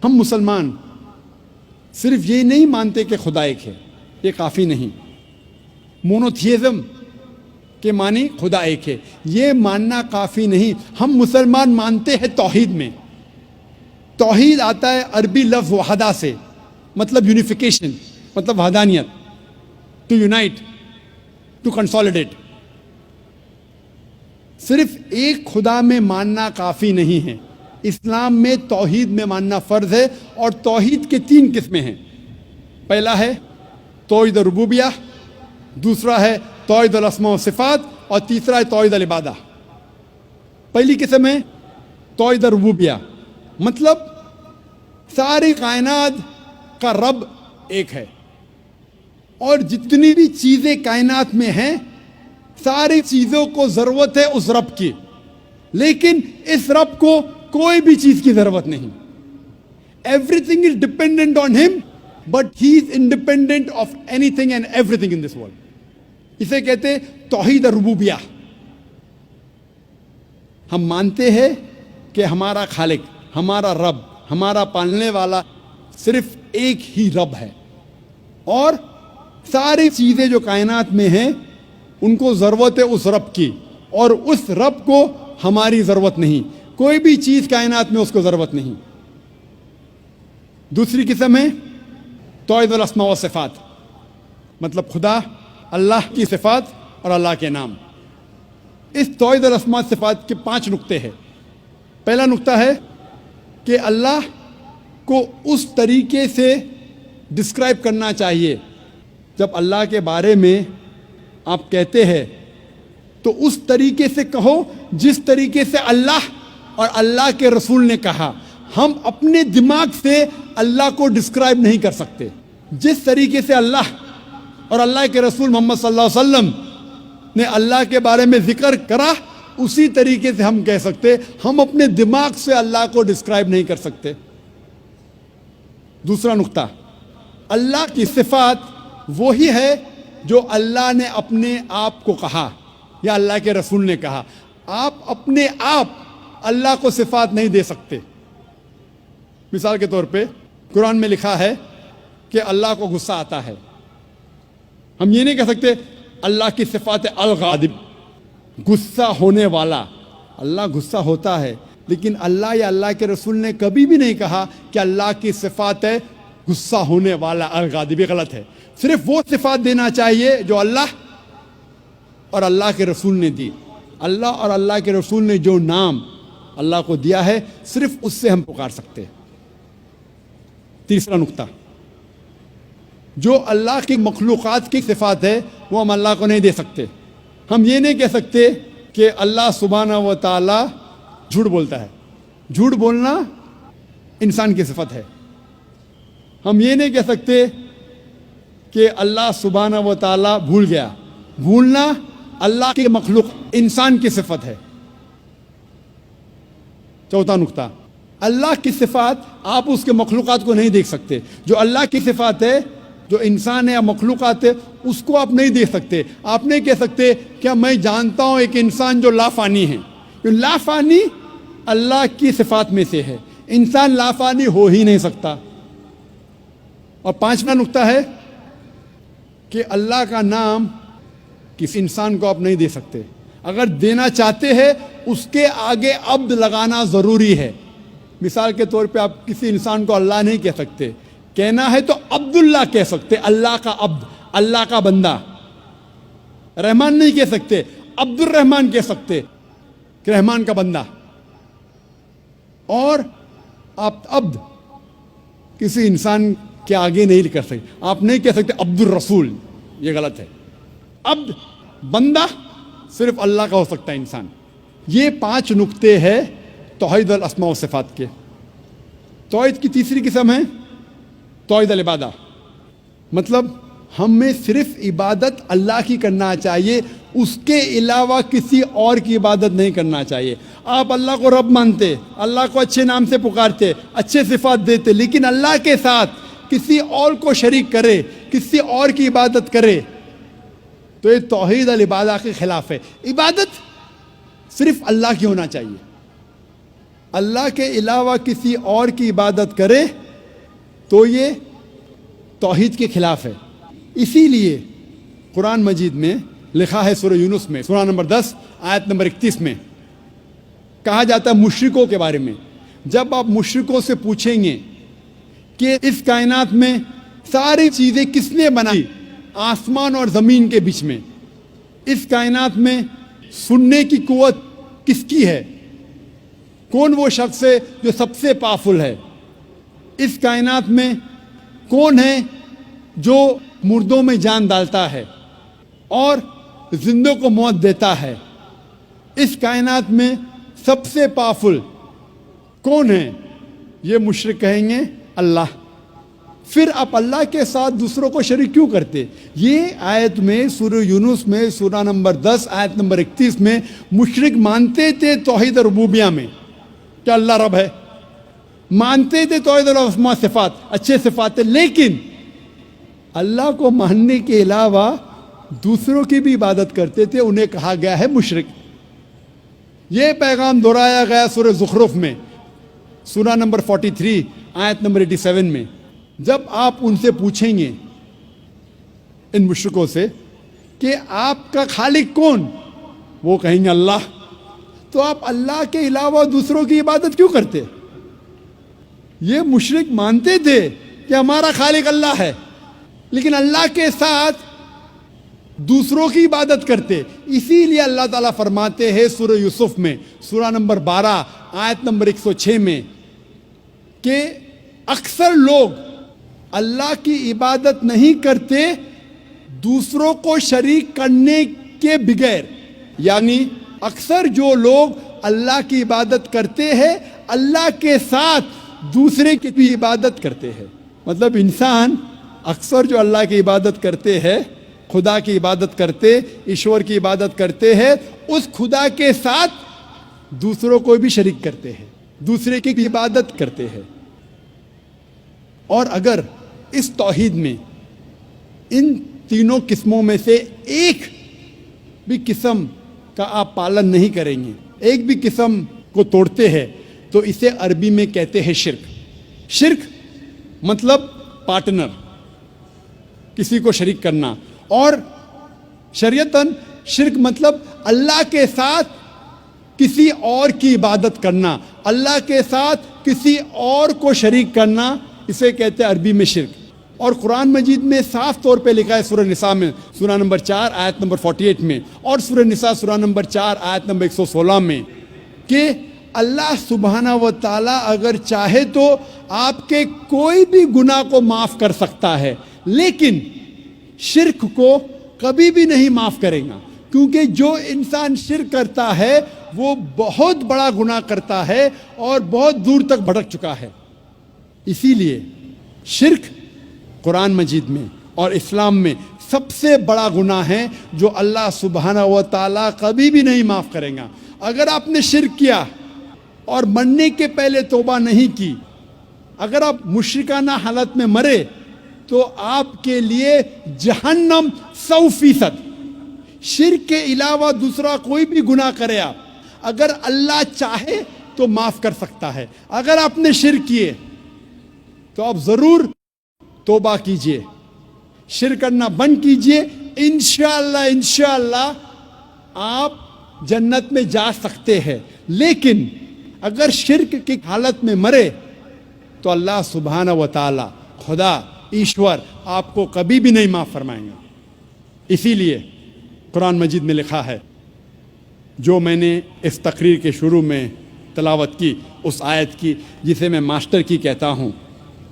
ہم مسلمان صرف یہ نہیں مانتے کہ خدا ایک ہے، یہ کافی نہیں. مونوتھیزم کے معنی خدا ایک ہے، یہ ماننا کافی نہیں. ہم مسلمان مانتے ہیں توحید میں. توحید آتا ہے عربی لفظ وحدہ سے، مطلب یونیفیکیشن، مطلب وحدانیت، ٹو یونائٹ، ٹو کنسالیڈیٹ. صرف ایک خدا میں ماننا کافی نہیں ہے. اسلام میں توحید میں ماننا فرض ہے، اور توحید کے 3 قسمیں ہیں. پہلا ہے توحید ربوبیہ، دوسرا ہے توحید الاسماء و صفات، اور تیسرا ہے توحید العبادہ. پہلی قسم ہے توحید ربوبیہ، مطلب ساری کائنات کا رب ایک ہے، اور جتنی بھی چیزیں کائنات میں ہیں ساری چیزوں کو ضرورت ہے اس رب کی، لیکن اس رب کو کوئی بھی چیز کی ضرورت نہیں. Everything is dependent on ہم، but he is independent of anything and everything in this world. اسے کہتے ہیں توحید ربوبیہ. ہم مانتے ہیں کہ ہمارا خالق، ہمارا رب، ہمارا پالنے والا صرف ایک ہی رب ہے، اور ساری چیزیں جو کائنات میں ہیں ان کو ضرورت ہے اس رب کی، اور اس رب کو ہماری ضرورت نہیں. کوئی بھی چیز کائنات میں اس کو ضرورت نہیں. دوسری قسم ہے توحید الاسماء و صفات، مطلب خدا، اللہ کی صفات اور اللہ کے نام. اس توحید الاسماء و صفات کے 5 نقطے ہیں. پہلا نقطہ ہے کہ اللہ کو اس طریقے سے ڈسکرائب کرنا چاہیے. جب اللہ کے بارے میں آپ کہتے ہیں تو اس طریقے سے کہو جس طریقے سے اللہ اور اللہ کے رسول نے کہا. ہم اپنے دماغ سے اللہ کو ڈسکرائب نہیں کر سکتے. جس طریقے سے اللہ اور اللہ کے رسول محمد صلی اللہ علیہ وسلم نے اللہ کے بارے میں ذکر کرا اسی طریقے سے ہم کہہ سکتے. ہم اپنے دماغ سے اللہ کو ڈسکرائب نہیں کر سکتے. دوسرا نقطہ، اللہ کی صفات وہی ہے جو اللہ نے اپنے آپ کو کہا یا اللہ کے رسول نے کہا. آپ اپنے آپ اللہ کو صفات نہیں دے سکتے. مثال کے طور پہ قرآن میں لکھا ہے کہ اللہ کو غصہ آتا ہے. ہم یہ نہیں کہہ سکتے اللہ کی صفات الغاضب، غصہ ہونے والا. اللہ غصہ ہوتا ہے، لیکن اللہ یا اللہ کے رسول نے کبھی بھی نہیں کہا کہ اللہ کی صفات ہے غصہ ہونے والا الغاضب. یہ غلط ہے. صرف وہ صفات دینا چاہیے جو اللہ اور اللہ کے رسول نے دی. اللہ اور اللہ کے رسول نے جو نام اللہ کو دیا ہے صرف اس سے ہم پکار سکتے ہیں. تیسرا نقطہ، جو اللہ کی مخلوقات کی صفات ہے وہ ہم اللہ کو نہیں دے سکتے. ہم یہ نہیں کہہ سکتے کہ اللہ سبحانہ و تعالی جھوٹ بولتا ہے. جھوٹ بولنا انسان کی صفت ہے. ہم یہ نہیں کہہ سکتے کہ اللہ سبحانہ و تعالی بھول گیا. بھولنا اللہ کی مخلوق انسان کی صفت ہے. چوتھا نقطہ، اللہ کی صفات آپ اس کے مخلوقات کو نہیں دیکھ سکتے. جو اللہ کی صفات ہے، جو انسان ہے یا مخلوقات ہے، اس کو آپ نہیں دیکھ سکتے. آپ نہیں کہہ سکتے کیا میں جانتا ہوں ایک انسان جو لافانی ہے. لافانی اللہ کی صفات میں سے ہے. انسان لافانی ہو ہی نہیں سکتا. اور پانچواں نقطہ ہے کہ اللہ کا نام کسی انسان کو آپ نہیں دے سکتے. اگر دینا چاہتے ہیں اس کے آگے عبد لگانا ضروری ہے. مثال کے طور پہ آپ کسی انسان کو اللہ نہیں کہہ سکتے. کہنا ہے تو عبداللہ کہہ سکتے، اللہ کا عبد، اللہ کا بندہ. رحمان نہیں کہہ سکتے، عبد الرحمان کہہ سکتے کہ رحمان کا بندہ. اور آپ عبد کسی انسان کے آگے نہیں کر سکتے. آپ نہیں کہہ سکتے عبد الرسول، یہ غلط ہے. عبد، بندہ صرف اللہ کا ہو سکتا ہے انسان. یہ 5 نقطے ہیں توحید الاسماء و صفات کے. توحید کی تیسری قسم ہے توحید العبادہ، مطلب ہمیں صرف عبادت اللہ کی کرنا چاہیے، اس کے علاوہ کسی اور کی عبادت نہیں کرنا چاہیے. آپ اللہ کو رب مانتے، اللہ کو اچھے نام سے پکارتے، اچھے صفات دیتے، لیکن اللہ کے ساتھ کسی اور کو شریک کرے، کسی اور کی عبادت کرے تو یہ توحید العبادہ کے خلاف ہے. عبادت صرف اللہ کی ہونا چاہیے. اللہ کے علاوہ کسی اور کی عبادت کرے تو یہ توحید کے خلاف ہے۔ اسی لیے قرآن مجید میں لکھا ہے سورہ یونس میں سورہ نمبر 10 آیت نمبر 31 میں کہا جاتا ہے مشرکوں کے بارے میں، جب آپ مشرکوں سے پوچھیں گے کہ اس کائنات میں ساری چیزیں کس نے بنائی، آسمان اور زمین کے بیچ میں، اس کائنات میں سننے کی قوت کس کی ہے، کون وہ شخص ہے جو سب سے پاورفل ہے، اس کائنات میں کون ہے جو مردوں میں جان ڈالتا ہے اور زندوں کو موت دیتا ہے، اس کائنات میں سب سے پاورفل کون ہے، یہ مشرک کہیں گے اللہ۔ پھر آپ اللہ کے ساتھ دوسروں کو شریک کیوں کرتے؟ یہ آیت میں سورہ یونس میں سورہ نمبر 10 آیت نمبر 31 میں مشرک مانتے تھے توحید ربوبیہ میں کہ اللہ رب ہے، مانتے تھے توحید الاسماء صفات، اچھے صفات، لیکن اللہ کو ماننے کے علاوہ دوسروں کی بھی عبادت کرتے تھے، انہیں کہا گیا ہے مشرک۔ یہ پیغام دہرایا گیا سورہ زخرف میں سورہ نمبر 43 آیت نمبر 87 میں، جب آپ ان سے پوچھیں گے ان مشرکوں سے کہ آپ کا خالق کون، وہ کہیں گے اللہ، تو آپ اللہ کے علاوہ دوسروں کی عبادت کیوں کرتے؟ یہ مشرک مانتے تھے کہ ہمارا خالق اللہ ہے، لیکن اللہ کے ساتھ دوسروں کی عبادت کرتے۔ اسی لیے اللہ تعالیٰ فرماتے ہیں سورہ یوسف میں سورہ نمبر 12 آیت نمبر 106 میں کہ اکثر لوگ اللہ کی عبادت نہیں کرتے دوسروں کو شریک کرنے کے بغیر، یعنی اکثر جو لوگ اللہ کی عبادت کرتے ہیں اللہ کے ساتھ دوسرے کی بھی عبادت کرتے ہیں۔ مطلب انسان اکثر جو اللہ کی عبادت کرتے ہیں، خدا کی عبادت کرتے، ایشور کی عبادت کرتے ہیں، اس خدا کے ساتھ دوسروں کو بھی شریک کرتے ہیں، دوسرے کی بھی عبادت کرتے ہیں۔ اور اگر اس توحید میں ان تینوں قسموں میں سے ایک بھی قسم کا آپ پالن نہیں کریں گے، ایک بھی قسم کو توڑتے ہیں، تو اسے عربی میں کہتے ہیں شرک۔ شرک مطلب پارٹنر، کسی کو شریک کرنا، اور شریعتاً شرک مطلب اللہ کے ساتھ کسی اور کی عبادت کرنا، اللہ کے ساتھ کسی اور کو شریک کرنا، اسے کہتے ہیں عربی میں شرک۔ اور قرآن مجید میں صاف طور پہ لکھا ہے سورہ نساء میں سورہ نمبر 4 آیت نمبر 48 میں، اور سورہ نساء سورہ نمبر 4 آیت نمبر 116 میں کہ اللہ سبحانہ و تعالیٰ اگر چاہے تو آپ کے کوئی بھی گناہ کو معاف کر سکتا ہے، لیکن شرک کو کبھی بھی نہیں معاف کرے گا، کیونکہ جو انسان شرک کرتا ہے وہ بہت بڑا گناہ کرتا ہے اور بہت دور تک بھٹک چکا ہے۔ اسی لیے شرک قرآن مجید میں اور اسلام میں سب سے بڑا گناہ ہے جو اللہ سبحانہ و تعالیٰ کبھی بھی نہیں معاف کرے گا۔ اگر آپ نے شرک کیا اور مرنے کے پہلے توبہ نہیں کی، اگر آپ مشرکانہ حالت میں مرے تو آپ کے لیے جہنم 100%۔ شرک کے علاوہ دوسرا کوئی بھی گناہ کرے آپ، اگر اللہ چاہے تو معاف کر سکتا ہے۔ اگر آپ نے شرک کیے تو آپ ضرور توبہ کیجئے، شرک کرنا بند کیجئے، انشاءاللہ آپ جنت میں جا سکتے ہیں۔ لیکن اگر شرک کی حالت میں مرے تو اللہ سبحانہ و تعالی، خدا ایشور، آپ کو کبھی بھی نہیں معاف فرمائیں گا۔ اسی لیے قرآن مجید میں لکھا ہے، جو میں نے اس تقریر کے شروع میں تلاوت کی، اس آیت کی جسے میں ماسٹر کی کہتا ہوں،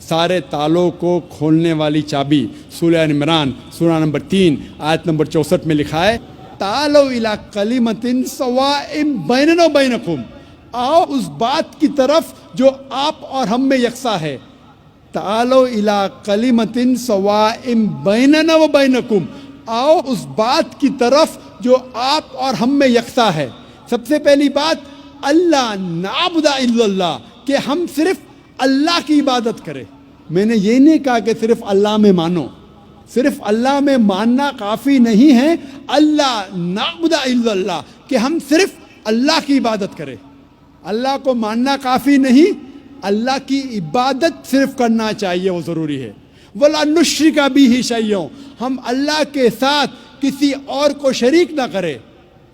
سارے تالوں کو کھولنے والی چابی، سورہ عمران سورہ نمبر 3 آیت نمبر 64 میں لکھا ہے، تعالوا الی کلمۃ سواء بیننا و بینکم، آؤ اس بات کی طرف جو آپ اور ہم میں یکساں ہے۔ تعالوا الی کلمۃ سواء بیننا و بینکم، آؤ اس بات کی طرف جو آپ اور ہم میں یکساں ہے۔ سب سے پہلی بات، اللہ نعبد الا اللہ، کہ ہم صرف اللہ کی عبادت کریں۔ میں نے یہ نہیں کہا کہ صرف اللہ میں مانو، صرف اللہ میں ماننا کافی نہیں ہے، اللہ نعبد الا اللہ، کہ ہم صرف اللہ کی عبادت کریں۔ اللہ کو ماننا کافی نہیں، اللہ کی عبادت صرف کرنا چاہیے، وہ ضروری ہے۔ وَلَا نُشْرِكَ بِهِ شَيْئًا، ہم اللہ کے ساتھ کسی اور کو شریک نہ کرے۔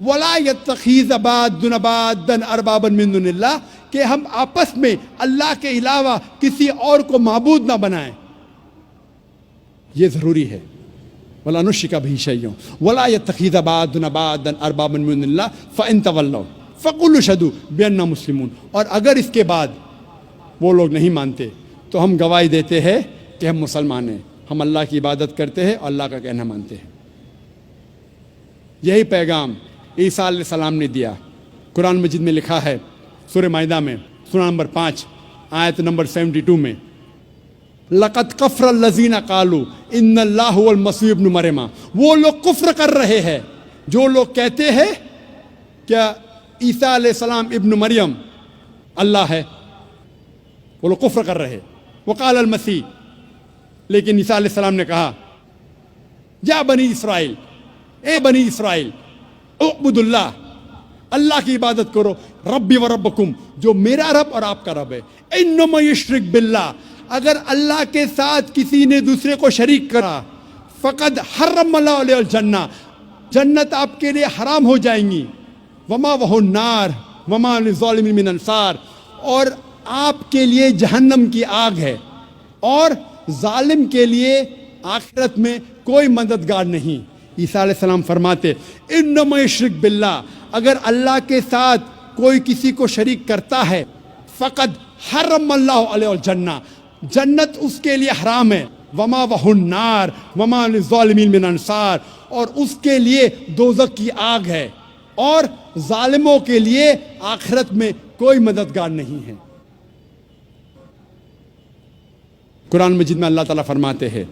وَلَا يَتَّخِذَ بَعْضُنَا بَعْضًا أَرْبَابًا مِّن دُونِ اللَّهِ، کہ ہم آپس میں اللہ کے علاوہ کسی اور کو معبود نہ بنائیں، یہ ضروری ہے۔ وَلَا نُشْرِكَ بِهِ شَيْئًا وَلَا يَتَّخِذَ بَعْضُنَا بَعْضًا أَرْبَابًا مِّن دُونِ اللَّهِ فَإِن تَوَلَّوْا فَقُولُوا اشْهَدُوا بِأَنَّا مُسْلِمُونَ، اور اگر اس کے بعد وہ لوگ نہیں مانتے تو ہم گواہی دیتے ہیں کہ ہم مسلمان ہیں، ہم اللہ کی عبادت کرتے ہیں اور اللہ کا کہنا مانتے ہیں۔ یہی پیغام عیسیٰ علیہ السلام نے دیا۔ قرآن مجید میں لکھا ہے سورہ مائدہ میں سورہ نمبر 5 آیت نمبر 72 میں، لَقَدْ كَفَرَ الَّذِينَ قَالُوا إِنَّ اللَّهَ هُوَ الْمَسِيحُ ابْنُ مَرْیَمَ، وہ لوگ کفر کر رہے ہیں جو لوگ کہتے ہیں کیا عیسیٰ علیہ السلام ابن مریم اللہ ہے، وہ لوگ کفر کر رہے۔ وقال المسیح، لیکن عیسیٰ علیہ السلام نے کہا یا بنی اسرائیل، اے بنی اسرائیل، اعبد اللہ، اللہ کی عبادت کرو، ربی و ربکم، جو میرا رب اور آپ کا رب ہے۔ انما یشرک باللہ، اگر اللہ کے ساتھ کسی نے دوسرے کو شریک کرا، فقد حرم اللہ علیہ الجنہ، جنت آپ کے لیے حرام ہو جائیں گی، وما وہ النار وما للظالمین من انصار، اور آپ کے لیے جہنم کی آگ ہے، اور ظالم کے لیے آخرت میں کوئی مددگار نہیں۔ عیسیٰ علیہ السلام فرماتے انما یشرک باللہ، اگر اللہ کے ساتھ کوئی کسی کو شریک کرتا ہے، فقد حرم اللہ علیہ الجنہ، جنت اس کے لیے حرام ہے، وما وہ النار وما للظالمین من انصار، اور اس کے لیے دوزخ کی آگ ہے، اور ظالموں کے لیے آخرت میں کوئی مددگار نہیں ہے۔ قرآن مجید میں اللہ تعالیٰ فرماتے ہیں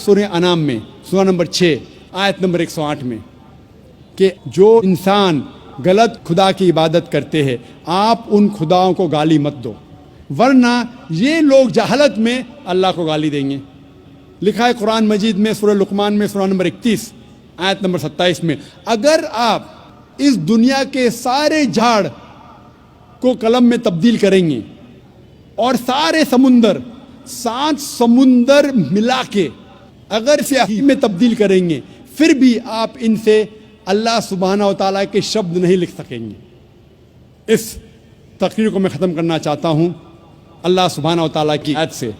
سورہ انعام میں سورہ نمبر 6 آیت نمبر 108 میں کہ جو انسان غلط خدا کی عبادت کرتے ہیں آپ ان خداؤں کو گالی مت دو، ورنہ یہ لوگ جہالت میں اللہ کو گالی دیں گے۔ لکھا ہے قرآن مجید میں سورہ لقمان میں سورہ نمبر 31 آیت نمبر 27 میں، اگر آپ اس دنیا کے سارے جھاڑ کو قلم میں تبدیل کریں گے اور سارے سمندر 7 سمندر ملا کے اگر سیاہی میں تبدیل کریں گے، پھر بھی آپ ان سے اللہ سبحانہ و تعالیٰ کے شبد نہیں لکھ سکیں گے۔ اس تقریر کو میں ختم کرنا چاہتا ہوں اللہ سبحانہ و تعالیٰ کی آیت سے،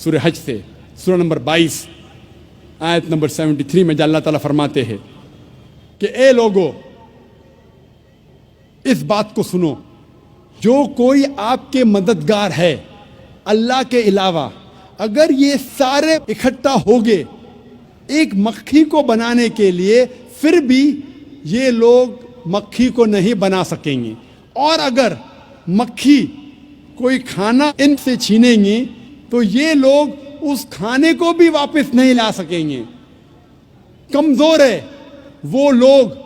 سورہ حج سے، سورہ نمبر 22 آیت نمبر 73 میں، جہاں اللہ تعالیٰ فرماتے ہیں کہ اے لوگو اس بات کو سنو، جو کوئی آپ کے مددگار ہے اللہ کے علاوہ، اگر یہ سارے اکٹھا ہو گئے ایک مکھی کو بنانے کے لیے، پھر بھی یہ لوگ مکھی کو نہیں بنا سکیں گے، اور اگر مکھی کوئی کھانا ان سے چھینیں گے تو یہ لوگ اس کھانے کو بھی واپس نہیں لا سکیں گے۔ کمزور ہے وہ لوگ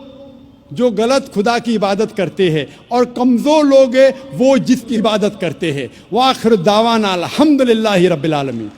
جو غلط خدا کی عبادت کرتے ہیں، اور کمزور لوگ ہیں وہ جس کی عبادت کرتے ہیں۔ وآخر دعوانا الحمدللہ رب العالمین۔